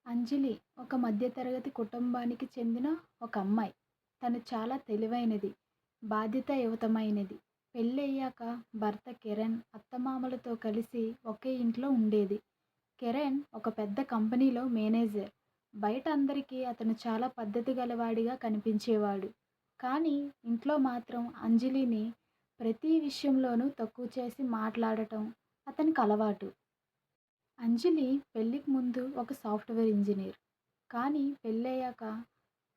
అంజలి ఒక మధ్యతరగతి కుటుంబానికి చెందిన ఒక అమ్మాయి. తను చాలా తెలివైనది, బాధ్యతాయుతమైనది. పెళ్ళయ్యాక భర్త కిరణ్ అత్తమామలతో కలిసి ఒకే ఇంట్లో ఉండేది. కిరణ్ ఒక పెద్ద కంపెనీలో మేనేజర్. బయట అందరికీ అతను చాలా పద్ధతి గలవాడిగా కనిపించేవాడు. కానీ ఇంట్లో మాత్రం అంజలిని ప్రతి విషయంలోనూ తక్కువ చేసి మాట్లాడటం అతనికి అలవాటు. అంజలి పెళ్ళికి ముందు ఒక సాఫ్ట్‌వేర్ ఇంజినీర్. కానీ పెళ్ళయ్యాక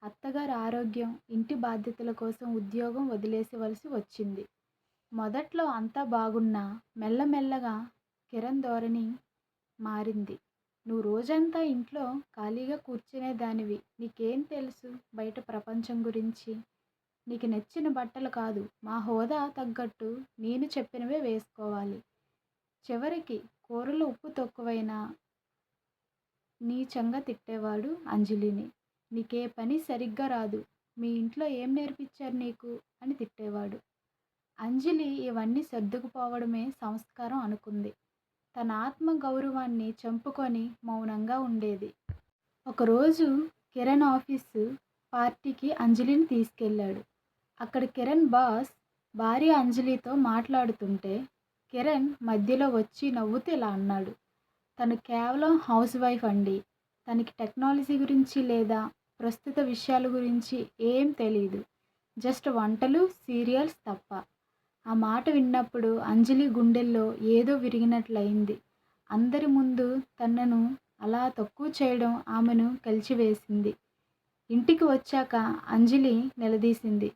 అత్తగారి ఆరోగ్యం, ఇంటి బాధ్యతల కోసం ఉద్యోగం వదిలేసవలసి వచ్చింది. మొదట్లో అంతా బాగున్నా మెల్లమెల్లగా కిరణ్ ధోరణి మారింది. "నువ్వు రోజంతా ఇంట్లో ఖాళీగా కూర్చునేదానివి. నీకేం తెలుసు బయట ప్రపంచం గురించి? నీకు నచ్చిన బట్టలు కాదు, మా హోదా తగ్గట్టు నేను చెప్పినవే వేసుకోవాలి." చివరికి కూరలో ఉప్పు తక్కువైనా నీచంగా తిట్టేవాడు అంజలిని. "నీకే పని సరిగ్గా రాదు. మీ ఇంట్లో ఏం నేర్పించారు నీకు" అని తిట్టేవాడు. అంజలి ఇవన్నీ సర్దుకుపోవడమే సంస్కారం అనుకుంది. తన ఆత్మ గౌరవాన్ని చంపుకొని మౌనంగా ఉండేది. ఒకరోజు కిరణ్ ఆఫీసు పార్టీకి అంజలిని తీసుకెళ్ళాడు. అక్కడ కిరణ్ బాస్ భార్య అంజలితో మాట్లాడుతుంటే కిరణ్ మధ్యలో వచ్చి నవ్వుతూ ఇలా అన్నాడు: "తను కేవలం హౌస్ వైఫ్ అండి. తనకి టెక్నాలజీ గురించి లేదా ప్రస్తుత విషయాల గురించి ఏం తెలీదు. జస్ట్ వంటలు, సీరియల్స్ తప్ప." ఆ మాట విన్నప్పుడు అంజలి గుండెల్లో ఏదో విరిగినట్లయింది. అందరి ముందు తనను అలా తక్కువ చేయడం ఆమెను కలిచివేసింది. ఇంటికి వచ్చాక అంజలి నిలదీసింది: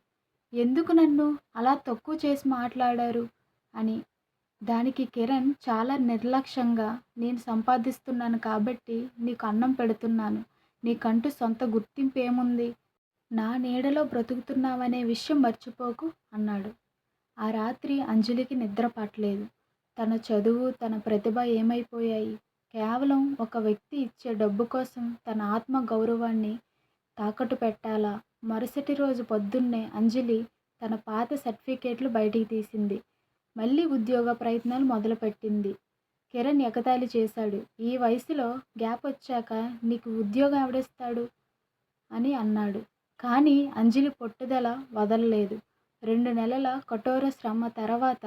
"ఎందుకు నన్ను అలా తక్కువ చేసి మాట్లాడారు" అని. దానికి కిరణ్ చాలా నిర్లక్ష్యంగా, "నేను సంపాదిస్తున్నాను కాబట్టి నీకు అన్నం పెడుతున్నాను. నీకంటూ సొంత గుర్తింపు ఏముంది? నా నీడలో బ్రతుకుతున్నావనే విషయం మర్చిపోకు" అన్నాడు. ఆ రాత్రి అంజలికి నిద్ర పట్టలేదు. తన చదువు, తన ప్రతిభ ఏమైపోయాయి? కేవలం ఒక వ్యక్తి ఇచ్చే డబ్బు కోసం తన ఆత్మ గౌరవాన్ని తాకట్టు పెట్టాలా? మరుసటి రోజు పొద్దున్నే అంజలి తన పాత సర్టిఫికేట్లు బయటికి తీసింది. మళ్ళీ ఉద్యోగ ప్రయత్నాలు మొదలుపెట్టింది. కిరణ్ ఎగతాళి చేశాడు: "ఈ వయసులో గ్యాప్ వచ్చాక నీకు ఉద్యోగం ఎవడిస్తాడు" అని అన్నాడు. కానీ అంజలి పట్టుదల వదలలేదు. 2 నెలల కఠోర శ్రమ తర్వాత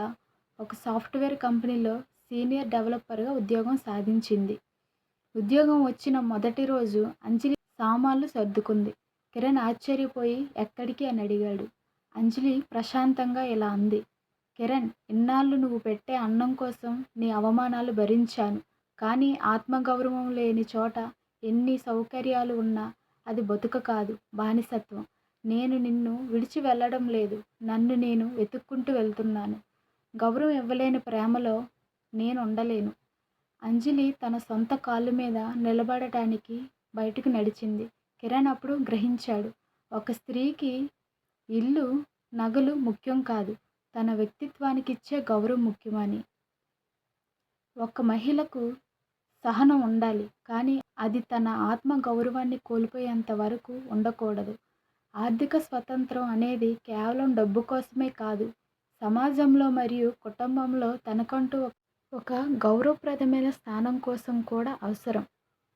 ఒక సాఫ్ట్‌వేర్ కంపెనీలో సీనియర్ డెవలపర్‌గా ఉద్యోగం సాధించింది. ఉద్యోగం వచ్చిన మొదటి రోజు అంజలి సామాన్లు సర్దుకుంది. కిరణ్ ఆశ్చర్యపోయి "ఎక్కడికి" అని అడిగాడు. అంజలి ప్రశాంతంగా ఇలా అంది: "కిరణ్, ఇన్నాళ్ళు నువ్వు పెట్టే అన్నం కోసం నీ అవమానాలు భరించాను. కానీ ఆత్మగౌరవం లేని చోట ఎన్ని సౌకర్యాలు ఉన్నా అది బతుకు కాదు, బానిసత్వం. నేను నిన్ను విడిచి వెళ్ళడం లేదు. నన్ను నేను వెతుక్కుంటూ వెళ్తున్నాను. గౌరవం ఇవ్వలేని ప్రేమలో నేను ఉండలేను." అంజలి తన సొంత కాళ్ళ మీద నిలబడటానికి బయటకు నడిచింది. కిరణ్ అప్పుడు గ్రహించాడు: ఒక స్త్రీకి ఇల్లు, నగలు ముఖ్యం కాదు, తన వ్యక్తిత్వానికిచ్చే గౌరవం ముఖ్యమని. ఒక మహిళకు సహనం ఉండాలి, కానీ అది తన ఆత్మ గౌరవాన్ని కోల్పోయేంత వరకు ఉండకూడదు. ఆర్థిక స్వతంత్రం అనేది కేవలం డబ్బు కోసమే కాదు, సమాజంలో మరియు కుటుంబంలో తనకంటూ ఒక గౌరవప్రదమైన స్థానం కోసం కూడా అవసరం.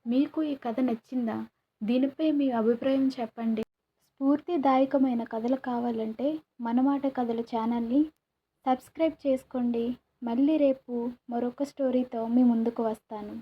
మీకు ఈ కథ నచ్చిందా? దీనిపై మీ అభిప్రాయం చెప్పండి. స్ఫూర్తిదాయకమైన కథలు కావాలంటే మనమాట కథలు ఛానల్ని సబ్స్క్రైబ్ చేసుకోండి. మళ్ళీ రేపు మరొక స్టోరీతో మీ ముందుకు వస్తాను.